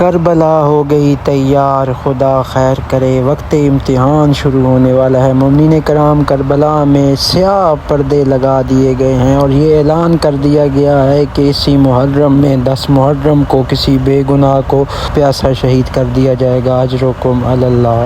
کربلا ہو گئی تیار، خدا خیر کرے، وقت امتحان شروع ہونے والا ہے۔ مومنین کرام، کربلا میں سیاہ پردے لگا دیے گئے ہیں اور یہ اعلان کر دیا گیا ہے کہ اسی محرم میں 10 محرم کو کسی بے گناہ کو پیاسا شہید کر دیا جائے گا۔ اجرکم علی اللہ۔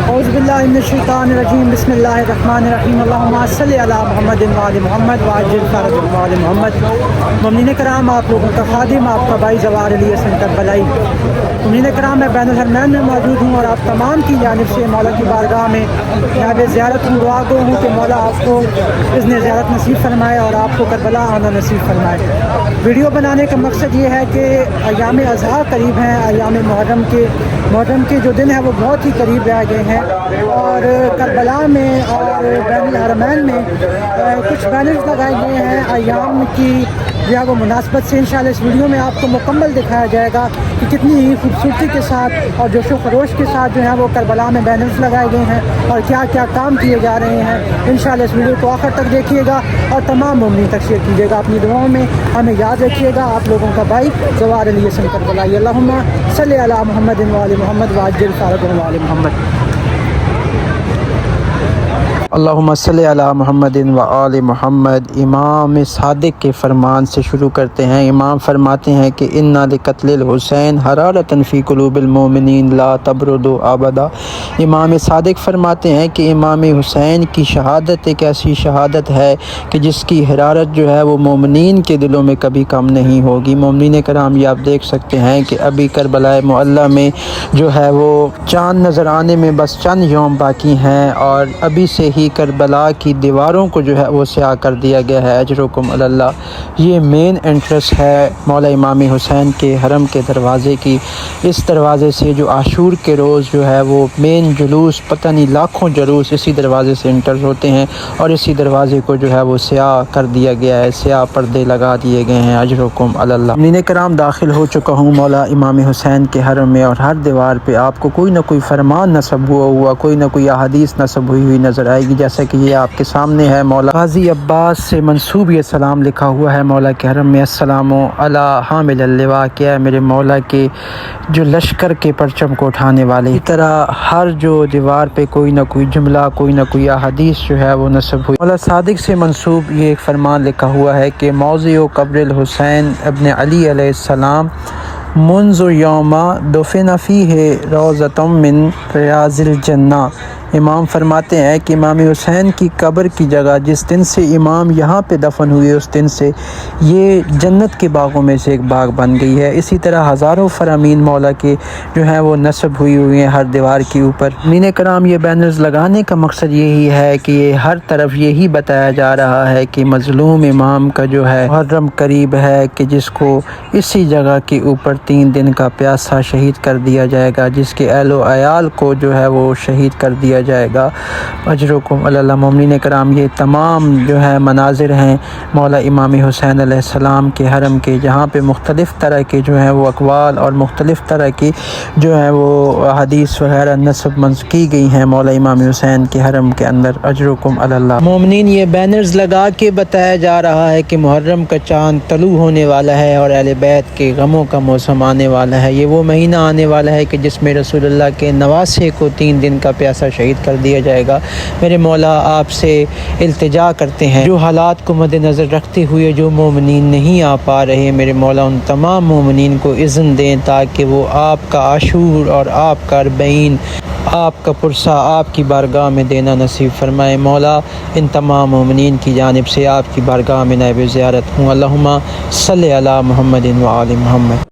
اعوذ باللہ من الشیطان الرجیم، بسم اللہ الرحمن الرحیم، اللہم صلی علی محمد وعلی محمد وعجل فرجہ وعلی محمد۔ مومنین کرام، آپ لوگوں کا خادم، آپ کا بھائی زوار علی حسن کربلائی۔ مومنین کرام، میں بین الحرمین میں موجود ہوں اور آپ تمام کی جانب سے مولا کی بارگاہ میں یہاں پہ زیارت ہوں، دعا گو ہوں کہ مولا آپ کو اذن زیارت نصیب فرمائے اور آپ کو کربلا آنا نصیب فرمائے۔ ویڈیو بنانے کا مقصد یہ ہے کہ ایام اضحیٰ قریب ہیں، ایام محرم کے جو دن ہیں وہ بہت ہی قریب رہ گئے ہیں، اور کربلا میں اور بین الحرمین میں کچھ بینرز لگائے گئے ہیں ایام کی جو ہے وہ مناسبت سے۔ انشاءاللہ اس ویڈیو میں آپ کو مکمل دکھایا جائے گا کہ کتنی ہی خوبصورتی کے ساتھ اور جوش و خروش کے ساتھ جو ہے وہ کربلا میں بینرز لگائے گئے ہیں اور کیا کیا کام کیے جا رہے ہیں۔ انشاءاللہ اس ویڈیو کو آخر تک دیکھیے گا اور تمام مومنین تک شیئر کیجیے گا۔ اپنی دعاؤں میں ہمیں یاد رکھیے گا۔ آپ لوگوں کا بھائی زوار علی حسن کربلائی۔ اللہم صلی علی محمد وعلی محمد وعجل فرجہ وعلی محمد۔ اللہم صلی علی محمد وآل محمد۔ امام صادق کے فرمان سے شروع کرتے ہیں۔ امام فرماتے ہیں کہ انا لقتل الحسین حرارۃ فی قلوب المؤمنین لا تبرد ابدا۔ امام صادق فرماتے ہیں کہ امام حسین کی شہادت ایک ایسی شہادت ہے کہ جس کی حرارت جو ہے وہ مومنین کے دلوں میں کبھی کم نہیں ہوگی۔ مومنین کرام، یہ آپ دیکھ سکتے ہیں کہ ابھی کربلا معلیٰ میں جو ہے وہ چاند نظر آنے میں بس چند یوم باقی ہیں اور ابھی سے ہی کربلا کی دیواروں کو جو ہے وہ سیاہ کر دیا گیا ہے۔ اجرکم علی اللہ۔ یہ مین انٹرس ہے مولا امام حسین کے حرم کے دروازے کی۔ اس دروازے سے جو عاشور کے روز جو ہے وہ مین جلوس، پتہ نہیں لاکھوں جلوس اسی دروازے سے انٹر ہوتے ہیں اور اسی دروازے کو جو ہے وہ سیاہ کر دیا گیا ہے، سیاہ پردے لگا دیے گئے ہیں۔ اجرکم علی اللہ۔ مومنین کرام، داخل ہو چکا ہوں مولا امام حسین کے حرم میں اور ہر دیوار پہ آپ کو کوئی نہ کوئی فرمان نصب ہوا کوئی نہ کوئی احادیث نصب ہوئی نظر آئے گی، جیسا کہ یہ آپ کے سامنے ہے۔ مولا قاضی عباس سے منسوب یہ سلام لکھا ہوا ہے مولا کے حرم میں، السلام علی حامل اللواء، کیا میرے مولا کے جو لشکر کے پرچم کو اٹھانے والے۔ اس طرح ہر جو دیوار پہ کوئی نہ کوئی جملہ، کوئی نہ کوئی احادیث جو ہے وہ نصب ہوئی۔ مولا صادق سے منسوب یہ ایک فرمان لکھا ہوا ہے کہ موضع قبر الحسین ابن علی علیہ السلام منذ یوم دفن فیہ روضۃ من ریاض الجنہ۔ امام فرماتے ہیں کہ امام حسین کی قبر کی جگہ جس دن سے امام یہاں پہ دفن ہوئے اس دن سے یہ جنت کے باغوں میں سے ایک باغ بن گئی ہے۔ اسی طرح ہزاروں فرامین مولا کے جو ہیں وہ نصب ہوئی ہیں ہر دیوار کے اوپر۔ مومنین کرام، یہ بینرز لگانے کا مقصد یہی ہے کہ یہ ہر طرف یہی بتایا جا رہا ہے کہ مظلوم امام کا جو ہے محرم قریب ہے کہ جس کو اسی جگہ کے اوپر 3 دن کا پیاسا شہید کر دیا جائے گا، جس کے اہل و عیال کو جو ہے وہ شہید کر دیا جائے گا۔ اجرکم علی اللہ۔ مومنین کرام، یہ تمام جو ہے مناظر ہیں مولا امام حسین علیہ السلام کے حرم کے، جہاں پہ مختلف طرح کے جو ہیں وہ اقوال اور مختلف طرح کی جو ہیں وہ حدیث وغیرہ نصب منسوب کی گئی ہیں مولا امام حسین کے حرم کے اندر۔ اجرکم علی اللہ۔ مومنین، یہ بینرز لگا کے بتایا جا رہا ہے کہ محرم کا چاند طلوع ہونے والا ہے اور اہل بیت کے غموں کا موسم آنے والا ہے۔ یہ وہ مہینہ آنے والا ہے کہ جس میں رسول اللہ کے نواسے کو 3 دن کا پیاسا شہید کر دیا جائے گا۔ میرے مولا آپ سے التجا کرتے ہیں، جو حالات کو مد نظر رکھتے ہوئے جو مومنین نہیں آ پا رہے، میرے مولا ان تمام مومنین کو اذن دیں تاکہ وہ آپ کا عاشور اور آپ کا اربعین، آپ کا پرسہ آپ کی بارگاہ میں دینا نصیب فرمائے۔ مولا ان تمام مومنین کی جانب سے آپ کی بارگاہ میں نائب زیارت ہوں۔ اللہم صلی علی محمد وآل محمد۔